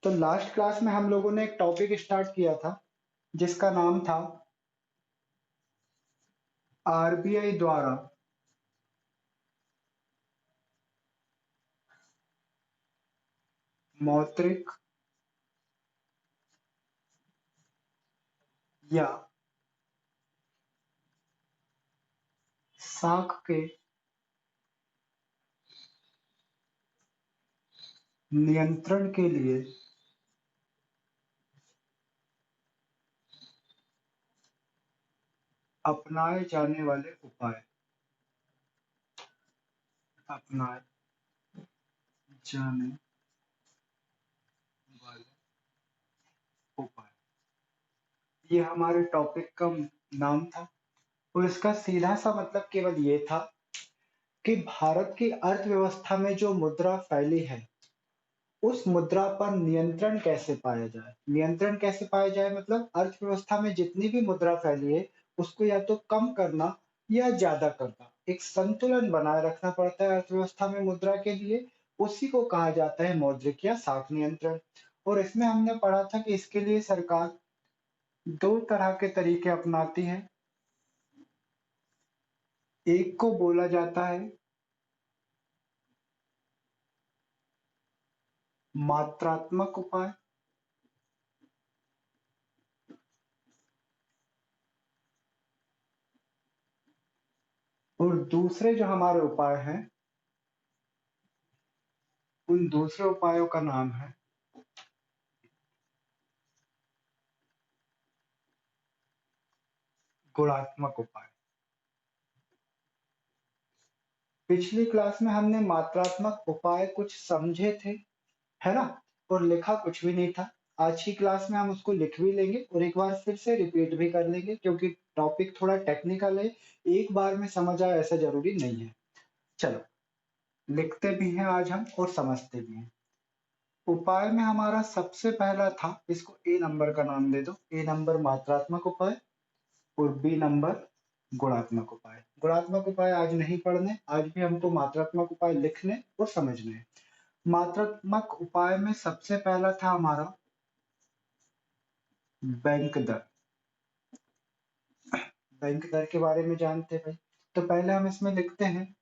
तो last class में हम लोगों ने एक टॉपिक स्टार्ट किया था जिसका नाम था आरबीआई द्वारा मौद्रिक या साख के नियंत्रण के लिए अपनाए जाने वाले उपाय। अपनाए जाने वाले उपाय, ये हमारे टॉपिक का नाम था। और इसका सीधा सा मतलब केवल ये था कि भारत की अर्थव्यवस्था में जो मुद्रा फैली है उस मुद्रा पर नियंत्रण कैसे पाया जाए। नियंत्रण कैसे पाया जाए मतलब अर्थव्यवस्था में जितनी भी मुद्रा फैली है उसको या तो कम करना या ज्यादा करना, एक संतुलन बनाए रखना पड़ता है अर्थव्यवस्था में मुद्रा के लिए। उसी को कहा जाता है मौद्रिक या साख नियंत्रण। और इसमें हमने पढ़ा था कि इसके लिए सरकार दो तरह के तरीके अपनाती है। एक को बोला जाता है मात्रात्मक उपाय और दूसरे जो हमारे उपाय हैं उन दूसरे उपायों का नाम है गुणात्मक उपाय। पिछली क्लास में हमने मात्रात्मक उपाय कुछ समझे थे, है ना, और लिखा कुछ भी नहीं था। आज की क्लास में हम उसको लिख भी लेंगे और एक बार फिर से रिपीट भी कर लेंगे क्योंकि टॉपिक थोड़ा टेक्निकल है, एक बार में समझ आए ऐसा जरूरी नहीं है। चलो लिखते भी हैं आज हम और समझते भी हैं। उपाय में हमारा सबसे पहला था, इसको ए नंबर का नाम दे दो। ए नंबर मात्रात्मक उपाय और बी नंबर गुणात्मक उपाय। गुणात्मक उपाय आज नहीं पढ़ने, आज भी हमको मात्रात्मक उपाय लिखने और समझने हैं। मात्रात्मक उपाय में सबसे पहला था हमारा बैंक दर। बैंक दर के बारे में जानते हैं भाई, तो पहले हम इसमें लिखते हैं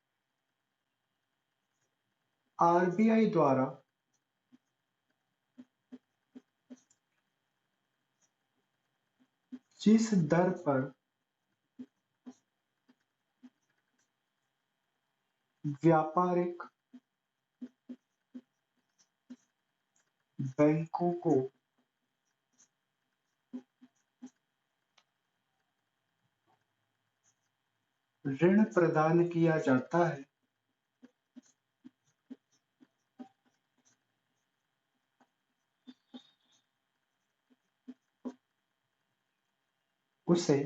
आरबीआई द्वारा जिस दर पर व्यापारिक बैंकों को ऋण प्रदान किया जाता है उसे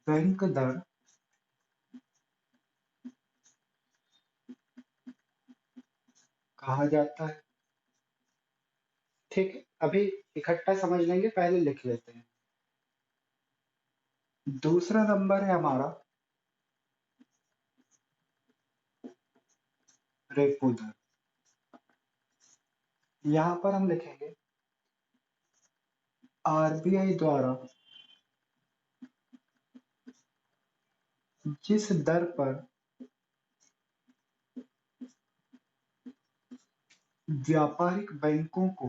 बैंक दर कहा जाता है। ठीक है, अभी इकट्ठा समझ लेंगे, पहले लिख लेते हैं। दूसरा नंबर है हमारा रेपो दर। यहां पर हम लिखेंगे आरबीआई द्वारा जिस दर पर व्यापारिक बैंकों को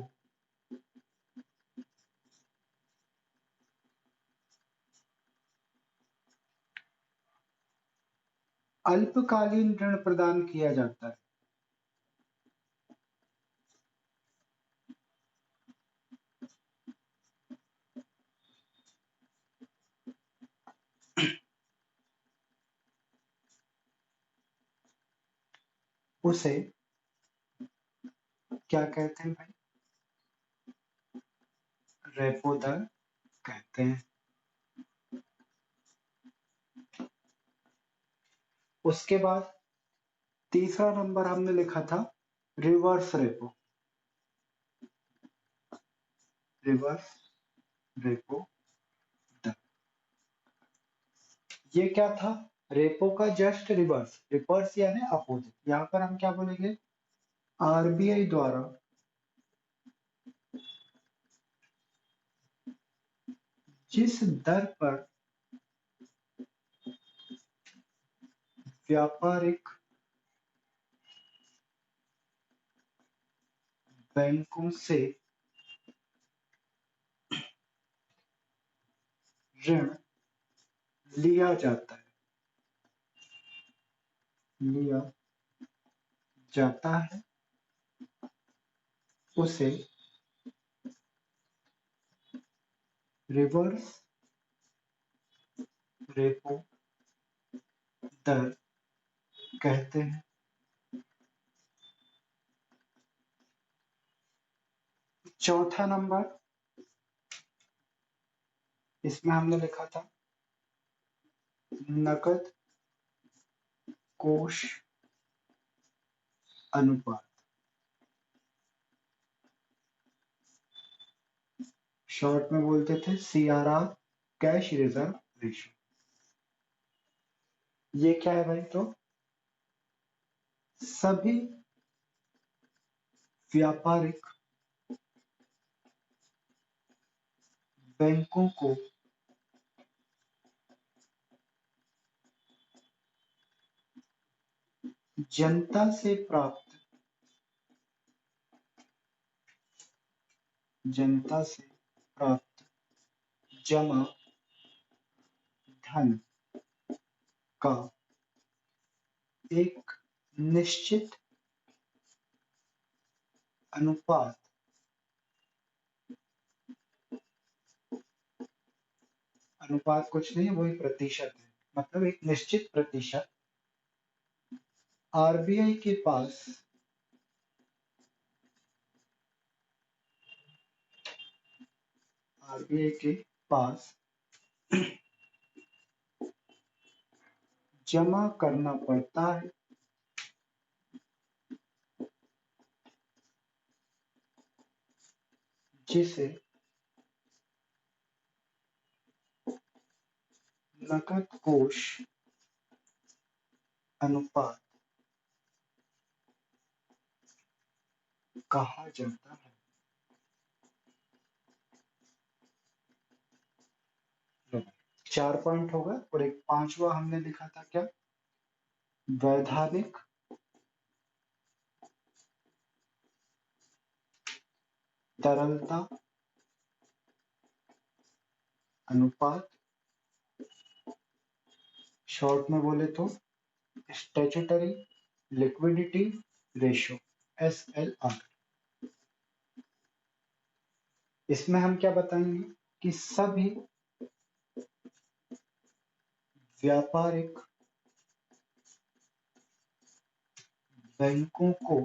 अल्पकालीन ऋण प्रदान किया जाता है। उसे क्या कहते हैं भाई, रेपो दर कहते हैं। उसके बाद तीसरा नंबर हमने लिखा था रिवर्स रेपो। रिवर्स रेपो दर, ये क्या था, रेपो का जस्ट रिवर्स, रिवर्स यानी अपोजिट। यहाँ पर हम क्या बोलेंगे, आरबीआई द्वारा जिस दर पर व्यापारिक बैंकों से ऋण लिया जाता है, लिया जाता है, उसे रिवर्स रेपो दर कहते हैं। चौथा नंबर, इसमें हमने लिखा था नकद कोष अनुपात, शॉर्ट में बोलते थे सीआरआर, कैश रिजर्व रेशियो। ये क्या है भाई, तो सभी व्यापारिक बैंकों को जनता से प्राप्त, जनता से प्राप्त जमा धन का एक निश्चित अनुपात, अनुपात कुछ नहीं वही प्रतिशत है, मतलब एक निश्चित प्रतिशत आरबीआई के पास आरबीआई के पास जमा करना पड़ता है, जिसे नकद कोष अनुपात कहा जाता है। 4 पॉइंट होगा और एक पांचवा हमने लिखा था क्या, वैधानिक तरलता अनुपात, शॉर्ट में बोले तो स्टैट्यूटरी लिक्विडिटी रेशियो, एसएलआर। इसमें हम क्या बताएंगे कि सभी व्यापारिक बैंकों को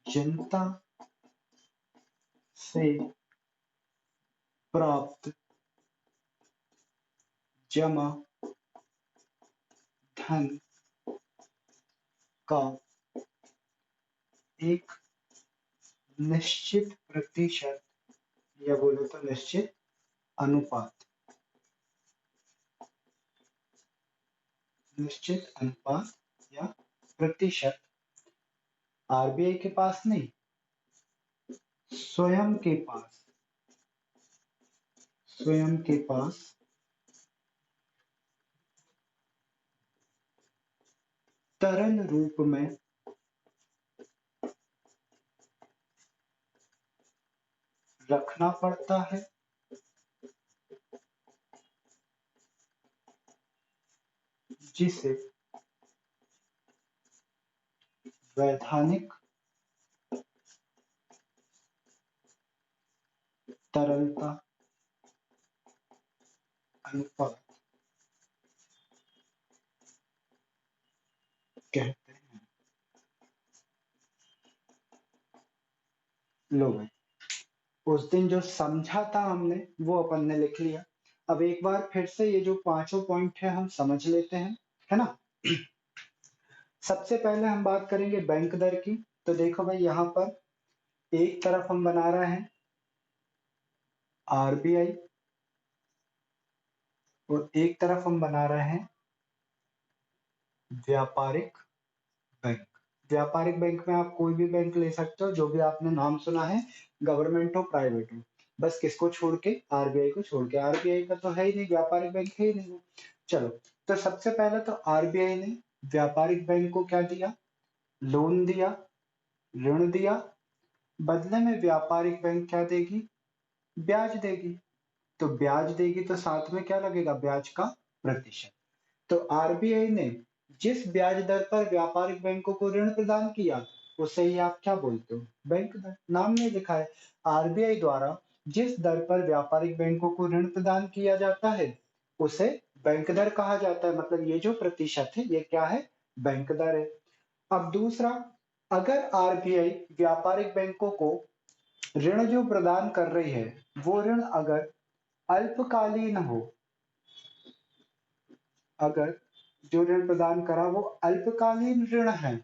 जनता से प्राप्त जमा धन का एक निश्चित प्रतिशत, या बोले तो निश्चित अनुपात, निश्चित अनुपात या प्रतिशत आरबीआई के पास नहीं, स्वयं के पास, स्वयं के पास तरल रूप में रखना पड़ता है, जिसे वैधानिक तरलता अनुपात कहते हैं। लो भाई, उस दिन जो समझा था हमने वो अपन ने लिख लिया। अब एक बार फिर से ये जो पांचों पॉइंट है हम समझ लेते हैं, है ना। सबसे पहले हम बात करेंगे बैंक दर की। तो देखो भाई, यहाँ पर एक तरफ हम बना रहे हैं आरबीआई और एक तरफ हम बना रहे हैं व्यापारिक बैंक। व्यापारिक बैंक में आप कोई भी बैंक ले सकते हो, जो भी आपने नाम सुना है, गवर्नमेंट हो प्राइवेट हो, बस किसको छोड़ के, आरबीआई को छोड़ के। आरबीआई का तो है ही नहीं, व्यापारिक बैंक है ही नहीं वो। चलो, तो सबसे पहले तो आरबीआई ने व्यापारिक बैंक को क्या दिया, लोन दिया, ऋण दिया। बदले में व्यापारिक बैंक क्या देगी, ब्याज देगी। तो ब्याज देगी तो साथ में क्या लगेगा, ब्याज का प्रतिशत। तो आरबीआई ने जिस ब्याज दर पर व्यापारिक बैंकों को ऋण प्रदान किया, उसे ही आप क्या बोलते हो, बैंक दर। नाम में लिखा है, आरबीआई द्वारा जिस दर पर व्यापारिक बैंकों को ऋण प्रदान किया जाता है, उसे बैंक दर कहा जाता है। मतलब ये जो प्रतिशत है, ये क्या है, बैंक दर है। अब दूसरा, अगर आरबीआई व्यापारिक बैंकों को ऋण जो प्रदान कर रही है, वो ऋण अगर अल्पकालीन हो, अगर जो ऋण प्रदान करा वो अल्पकालीन ऋण है,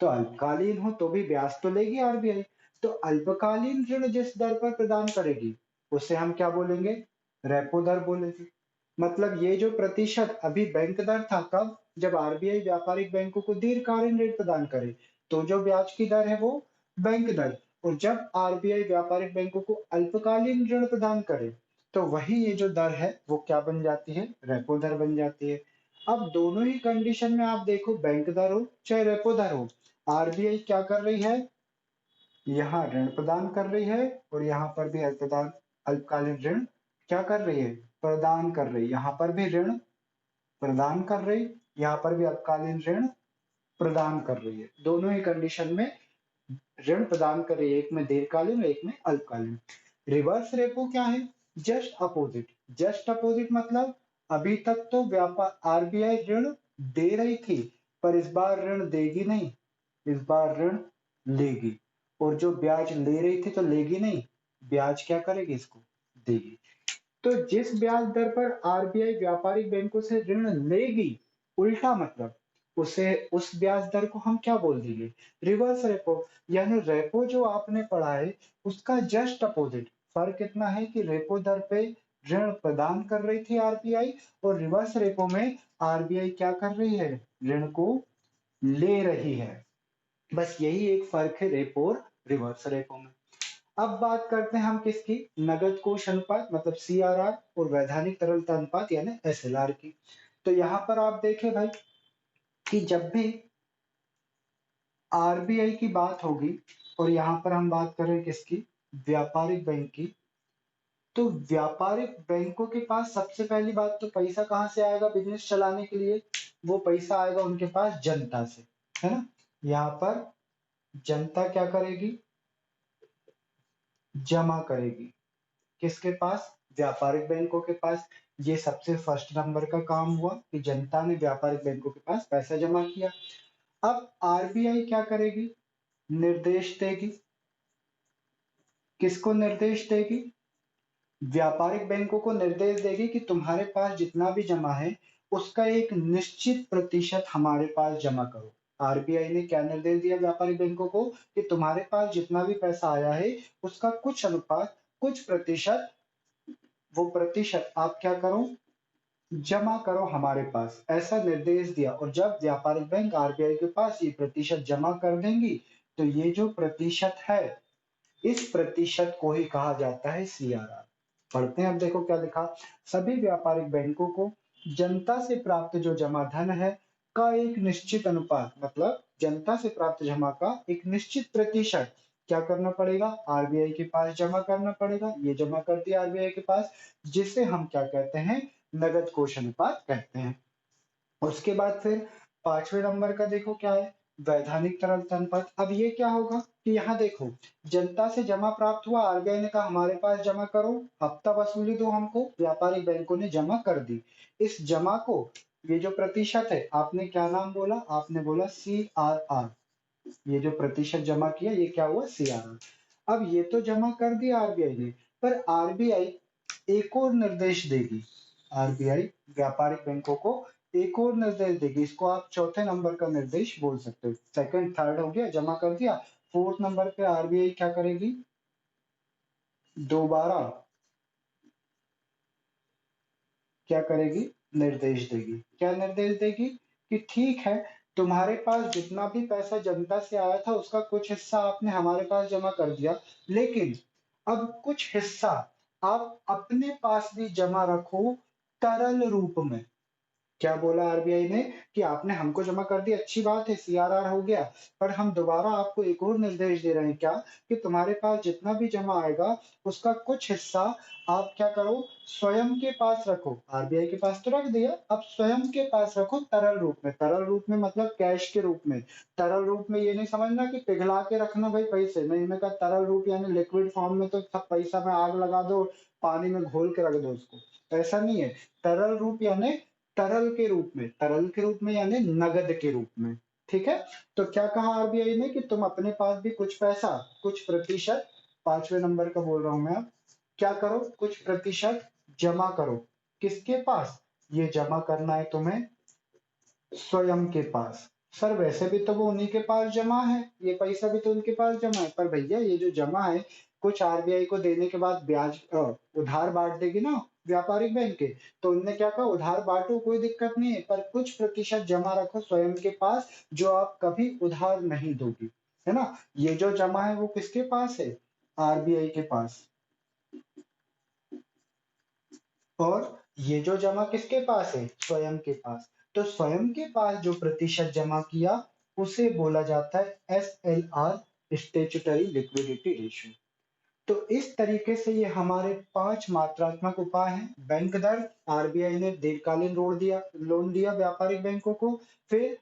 तो अल्पकालीन हो तो भी ब्याज तो लेगी आरबीआई। तो अल्पकालीन ऋण जिस दर पर प्रदान करेगी, उसे हम क्या बोलेंगे, रेपो दर बोलेंगे। मतलब ये जो प्रतिशत अभी बैंक दर था, कब, जब आरबीआई व्यापारिक बैंकों को दीर्घकालीन ऋण प्रदान करे, तो जो ब्याज की दर है वो बैंक दर। और जब आरबीआई व्यापारिक बैंकों को अल्पकालीन ऋण प्रदान करे, तो वही ये जो दर है वो क्या बन जाती है, रेपो दर बन जाती है। अब दोनों ही कंडीशन में आप देखो, बैंक दर हो चाहे रेपो दर हो, आरबीआई क्या कर रही है, यहाँ ऋण प्रदान कर रही है, और यहाँ पर भी अल्पकालीन ऋण क्या कर रही है, प्रदान कर रही है। यहाँ पर भी ऋण प्रदान कर रही, यहाँ पर भी अल्पकालीन ऋण प्रदान कर रही है। दोनों ही कंडीशन में ऋण प्रदान कर रही है, एक में दीर्घकालीन और एक में अल्पकालीन। रिवर्स रेपो क्या है, जस्ट अपोजिट। जस्ट अपोजिट मतलब अभी तक तो व्यापार आरबीआई ऋण दे रही थी, पर इस बार ऋण देगी नहीं, इस बार ऋण लेगी। और जो ब्याज ले रही थी तो लेगी नहीं, ब्याज क्या करेगी, इसको देगी। तो जिस ब्याज दर पर आरबीआई व्यापारिक बैंकों से ऋण लेगी, उल्टा मतलब उसे, उस ब्याज दर को हम क्या बोल देंगे, रिवर्स रेपो। यानी रेपो जो आपने पढ़ा है, उसका जस्ट अपोजिट। फर्क इतना है कि रेपो दर पे ऋण प्रदान कर रही थी आरबीआई, और रिवर्स रेपो में आरबीआई क्या कर रही है, ऋण को ले रही है। बस यही एक फर्क है रेपो और रिवर्स रेपो में। अब बात करते हैं हम किसकी, नगद कोष अनुपात मतलब सीआरआर, और वैधानिक तरलता अनुपात यानी एसएलआर की। तो यहां पर आप देखें भाई, कि जब भी आरबीआई की बात होगी, और यहां पर हम बात करें किसकी, व्यापारिक बैंक की, तो व्यापारिक बैंकों के पास सबसे पहली बात तो पैसा कहां से आएगा बिजनेस चलाने के लिए, वो पैसा आएगा उनके पास जनता से, है ना। यहाँ पर जनता क्या करेगी, जमा करेगी, किसके पास, व्यापारिक बैंकों के पास। ये सबसे फर्स्ट नंबर का काम हुआ कि जनता ने व्यापारिक बैंकों के पास पैसा जमा किया। अब आरबीआई क्या करेगी, निर्देश देगी, किसको निर्देश देगी, व्यापारिक बैंकों को निर्देश देगी कि तुम्हारे पास जितना भी जमा है, उसका एक निश्चित प्रतिशत हमारे पास जमा करो। आरबीआई ने क्या निर्देश दिया व्यापारिक बैंकों को, कि तुम्हारे पास जितना भी पैसा आया है, उसका कुछ अनुपात, कुछ प्रतिशत, वो प्रतिशत आप क्या करो, जमा करो हमारे पास, ऐसा निर्देश दिया। और जब व्यापारिक बैंक आरबीआई के पास ये प्रतिशत जमा कर देंगी, तो ये जो प्रतिशत है, इस प्रतिशत को ही कहा जाता है सीआरआर। पढ़ते हैं, अब देखो क्या लिखा, सभी व्यापारिक बैंकों को जनता से प्राप्त जो जमा धन है का एक निश्चित अनुपात, मतलब जनता से प्राप्त जमा का एक निश्चित प्रतिशत क्या करना पड़ेगा, आरबीआई के पास जमा करना पड़ेगा। ये जमा कर दिया आरबीआई के पास, जिसे हम क्या कहते हैं, नगद कोष अनुपात कहते हैं। उसके बाद फिर पांचवें नंबर का देखो क्या है, वैधानिक तरलता अनुपात। अब ये क्या होगा कि यहाँ देखो, जनता से जमा प्राप्त हुआ, आरबीआई ने कहा हमारे पास जमा करो, हफ्ता वसूली दो हमको, व्यापारिक बैंकों ने जमा कर दी। इस जमा को, ये जो प्रतिशत है, आपने क्या नाम बोला, आपने बोला सीआरआर। ये जो प्रतिशत जमा किया, ये क्या हुआ, सीआरआर। अब ये तो जमा कर दिया आरबीआई ने, पर आरबीआई एक और निर्देश देगी, आरबीआई व्यापारिक बैंकों को एक और निर्देश देगी। इसको आप चौथे नंबर का निर्देश बोल सकते हो। सेकंड थर्ड हो गया, जमा कर दिया। फोर्थ नंबर पे आरबीआई क्या करेगी, दोबारा क्या करेगी, निर्देश देगी। क्या निर्देश देगी कि ठीक है, तुम्हारे पास जितना भी पैसा जनता से आया था उसका कुछ हिस्सा आपने हमारे पास जमा कर दिया, लेकिन अब कुछ हिस्सा आप अपने पास भी जमा रखो तरल रूप में। क्या बोला आरबीआई ने कि आपने हमको जमा कर दी, अच्छी बात है, सीआरआर हो गया, पर हम दोबारा आपको एक और निर्देश दे रहे हैं, क्या कि तुम्हारे पास जितना भी जमा आएगा उसका कुछ हिस्सा आप क्या करो, स्वयं के पास रखो। आरबीआई के पास तो रख दिया, अब स्वयं के पास रखो तरल रूप में। तरल रूप में मतलब कैश के रूप में। तरल रूप में ये नहीं समझना कि पिघला के रखना भाई पैसे, नहीं, इनमें का तरल रूप यानी लिक्विड फॉर्म में तो सब पैसा में आग लगा दो, पानी में घोल के रख दो उसको, ऐसा नहीं है। तरल रूप यानी तरल के रूप में, तरल के रूप में यानी नगद के रूप में। ठीक है, तो क्या कहा आरबीआई ने कि तुम अपने पास भी कुछ पैसा, कुछ प्रतिशत, 5वें नंबर का बोल रहा हूं मैं अब, क्या करो, कुछ प्रतिशत जमा करो। किसके पास, ये जमा करना है तुम्हें स्वयं के पास। सर वैसे भी तो वो उन्हीं के पास जमा है, ये पैसा भी तो उनके पास जमा है, पर भैया ये जो जमा है कुछ आरबीआई को देने के बाद ब्याज उधार बांट देगी ना व्यापारिक बैंक के, तो उनने क्या कहा, उधार बांटो कोई दिक्कत नहीं है, पर कुछ प्रतिशत जमा रखो स्वयं के पास जो आप कभी उधार नहीं दोगी, है ना। ये जो जमा है वो किसके पास है, आरबीआई के पास। और ये जो जमा किसके पास है, स्वयं के पास। तो स्वयं के पास जो प्रतिशत जमा किया उसे बोला जाता है एसएलआर, स्टेचुटरी लिक्विडिटी रेशियो। तो इस तरीके से ये हमारे 5 मात्रात्मक उपाय हैं। बैंक दर, आरबीआई ने दीर्घकालीन लोन दिया व्यापारिक बैंकों को। फिर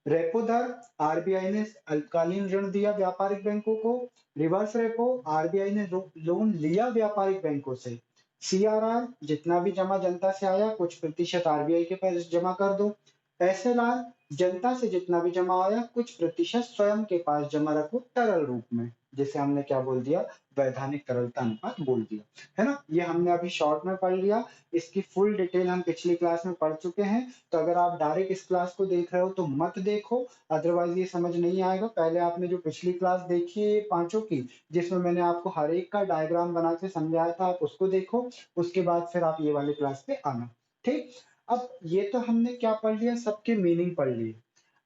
रेपो दर, आरबीआई ने अल्पकालीन ऋण दिया व्यापारिक बैंकों को। रिवर्स रेपो, आरबीआई ने लोन लिया व्यापारिक बैंकों से। सीआरआर, जितना भी जमा जनता से आया कुछ प्रतिशत आरबीआई के पास जमा कर दो। एसएलआर, जनता से जितना भी जमा आया कुछ प्रतिशत स्वयं के पास जमा रखो तरल रूप में, जिसे हमने क्या बोल दिया, वैधानिक तरलता अनुपात बोल दिया, है ना। ये हमने अभी शॉर्ट में पढ़ लिया, इसकी फुल डिटेल हम पिछली क्लास में पढ़ चुके हैं। तो अगर आप डायरेक्ट इस क्लास को देख रहे हो तो मत देखो, अदरवाइज ये समझ नहीं आएगा। पहले आपने जो पिछली क्लास देखी है पांचों की, जिसमें मैंने आपको हर एक का डायग्राम बना के समझाया था, आप उसको देखो, उसके बाद फिर आप ये वाले क्लास पे आना। ठीक, अब ये तो हमने क्या पढ़ लिया, सबके मीनिंग पढ़ लिए।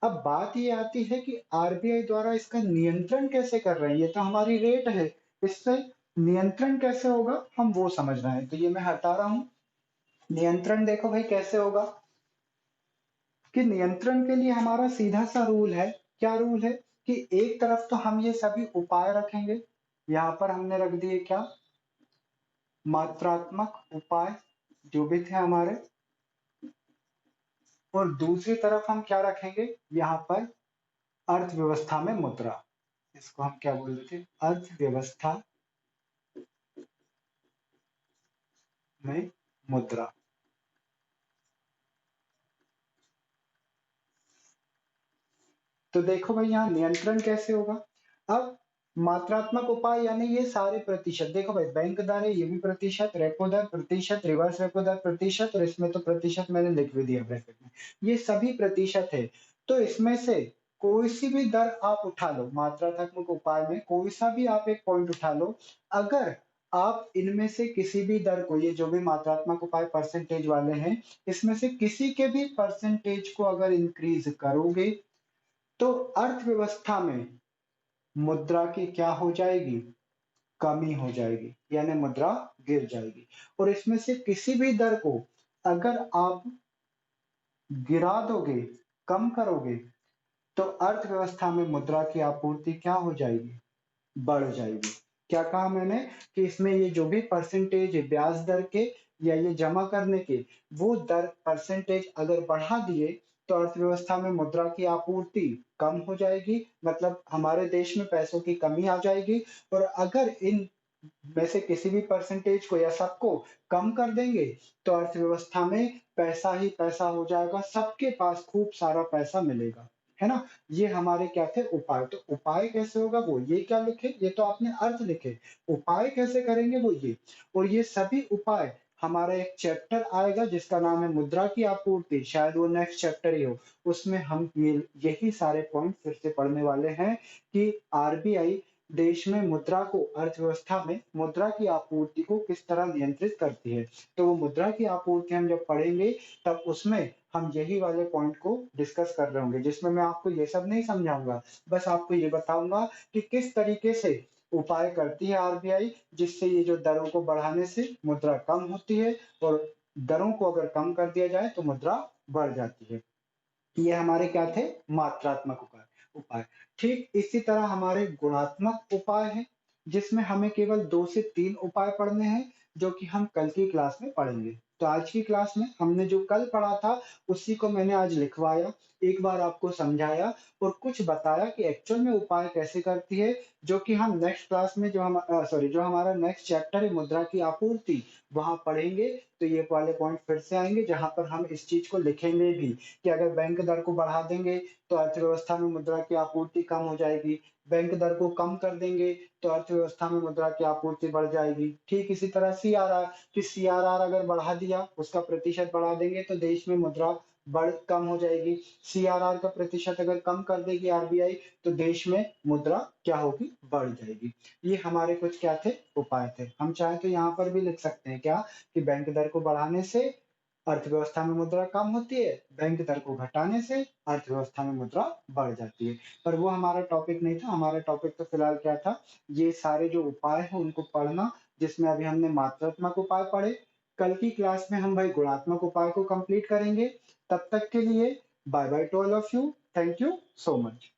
अब बात ये आती है कि आरबीआई द्वारा इसका नियंत्रण कैसे कर रहे हैं, ये तो हमारी रेट है, इससे नियंत्रण कैसे होगा हम वो समझ रहे हैं। तो ये मैं हटा रहा हूं। नियंत्रण देखो भाई कैसे होगा, कि नियंत्रण के लिए हमारा सीधा सा रूल है। क्या रूल है, कि एक तरफ तो हम ये सभी उपाय रखेंगे, यहां पर हमने रख दिए क्या, मात्रात्मक उपाय जो भी थे हमारे, और दूसरी तरफ हम क्या रखेंगे, यहाँ पर अर्थव्यवस्था में मुद्रा। इसको हम क्या बोल रहे थे, अर्थव्यवस्था में मुद्रा। तो देखो भाई यहाँ नियंत्रण कैसे होगा। अब मात्रात्मक उपाय यानी ये सारे प्रतिशत, देखो भाई बैंक दर है ये भी प्रतिशत, रेपो दर प्रतिशत, रिवर्स रेपो दर प्रतिशत, और इसमें तो प्रतिशत मैंने लिख भी दिया ब्रैकेट में, ये सभी प्रतिशत है। तो इसमें से कोई सी भी दर आप उठा लो, मात्रात्मक उपाय में कोई सा भी आप एक पॉइंट उठा लो, अगर आप इनमें से किसी भी दर को, ये जो भी मात्रात्मक उपाय परसेंटेज वाले हैं, इसमें से किसी के भी परसेंटेज को अगर इंक्रीज करोगे तो अर्थव्यवस्था में मुद्रा की क्या हो जाएगी, कमी हो जाएगी, यानी मुद्रा गिर जाएगी। और इसमें से किसी भी दर को अगर आप गिरा दोगे, कम करोगे, तो अर्थव्यवस्था में मुद्रा की आपूर्ति क्या हो जाएगी, बढ़ जाएगी। क्या कहा मैंने, कि इसमें ये जो भी परसेंटेज है ब्याज दर के या ये जमा करने के, वो दर परसेंटेज अगर बढ़ा दिए तो अर्थव्यवस्था में मुद्रा की आपूर्ति कम हो जाएगी, मतलब हमारे देश में पैसों की कमी आ जाएगी। और अगर इन में से किसी भी परसेंटेज को या सबको कम कर देंगे तो अर्थव्यवस्था में पैसा ही पैसा हो जाएगा, सबके पास खूब सारा पैसा मिलेगा, है ना। ये हमारे क्या थे उपाय। तो उपाय कैसे होगा, वो ये क्या लिखे, ये तो आपने अर्थ लिखे, उपाय कैसे करेंगे वो ये। और ये सभी उपाय हमारा एक चैप्टर आएगा जिसका नाम है मुद्रा की आपूर्ति, शायद वो नेक्स्ट चैप्टर ही हो, उसमें हम यही सारे पॉइंट फिर से पढ़ने वाले हैं कि आरबीआई देश में मुद्रा को अर्थव्यवस्था में मुद्रा की आपूर्ति को किस तरह नियंत्रित करती है। तो वो मुद्रा की आपूर्ति हम जब पढ़ेंगे तब उसमें हम यही वाले पॉइंट को डिस्कस कर रहे होंगे, जिसमें मैं आपको ये सब नहीं समझाऊँगा। बस आपको ये बताऊँगा कि किस तरीके से उपाय करती है आरबीआई, जिससे ये जो दरों को बढ़ाने से मुद्रा कम होती है और दरों को अगर कम कर दिया जाए तो मुद्रा बढ़ जाती है। ये हमारे क्या थे? मात्रात्मक उपाय उपाय। ठीक इसी तरह हमारे गुणात्मक उपाय हैं, जिसमें हमें केवल 2 से 3 उपाय पढ़ने हैं, जो कि हम कल की क्लास में पढ़ेंगे। तो आज की क्लास में हमने जो कल पढ़ा था, उसी को मैंने आज लिखवाया, एक बार आपको समझाया और कुछ बताया कि एक्चुअल में उपाय कैसे करती है, जो कि हम नेक्स्ट क्लास में जो हमारा नेक्स्ट चैप्टर है मुद्रा की आपूर्ति, वहाँ पढ़ेंगे। तो ये वाले पॉइंट फिर से आएँगे, जहाँ पर हम इस चीज़ को लिखेंगे भी कि अगर बैंक दर को बढ़ा देंगे तो अर्थव्यवस्था में मुद्रा की आपूर्ति कम हो जाएगी। बैंक दर को कम कर देंगे तो अर्थव्यवस्था में मुद्रा की आपूर्ति बढ़ जाएगी। ठीक इसी तरह सीआरआर कि सीआरआर अगर बढ़ा दिया, उसका प्रतिशत बढ़ा देंगे तो देश में मुद्रा बढ़ कम हो जाएगी। सीआरआर का प्रतिशत अगर कम कर देगी आरबीआई तो देश में मुद्रा क्या होगी? बढ़ जाएगी। ये हमारे कुछ क्या थे? उपाय थे। हम चाहें तो यहाँ पर भी लिख सकते हैं क्या कि बैंक दर को बढ़ाने से अर्थव्यवस्था में मुद्रा कम होती है, बैंक दर को घटाने से अर्थव्यवस्था में मुद्रा बढ़ जाती है। पर वो हमारा टॉपिक नहीं था, हमारा टॉपिक तो फिलहाल क्या था, ये सारे जो उपाय हैं उनको पढ़ना, जिसमें अभी हमने मात्रात्मक उपाय पढ़े। कल की क्लास में हम भाई गुणात्मक उपाय को कंप्लीट करेंगे। तब तक के लिए bye bye to all of you. Thank you so much.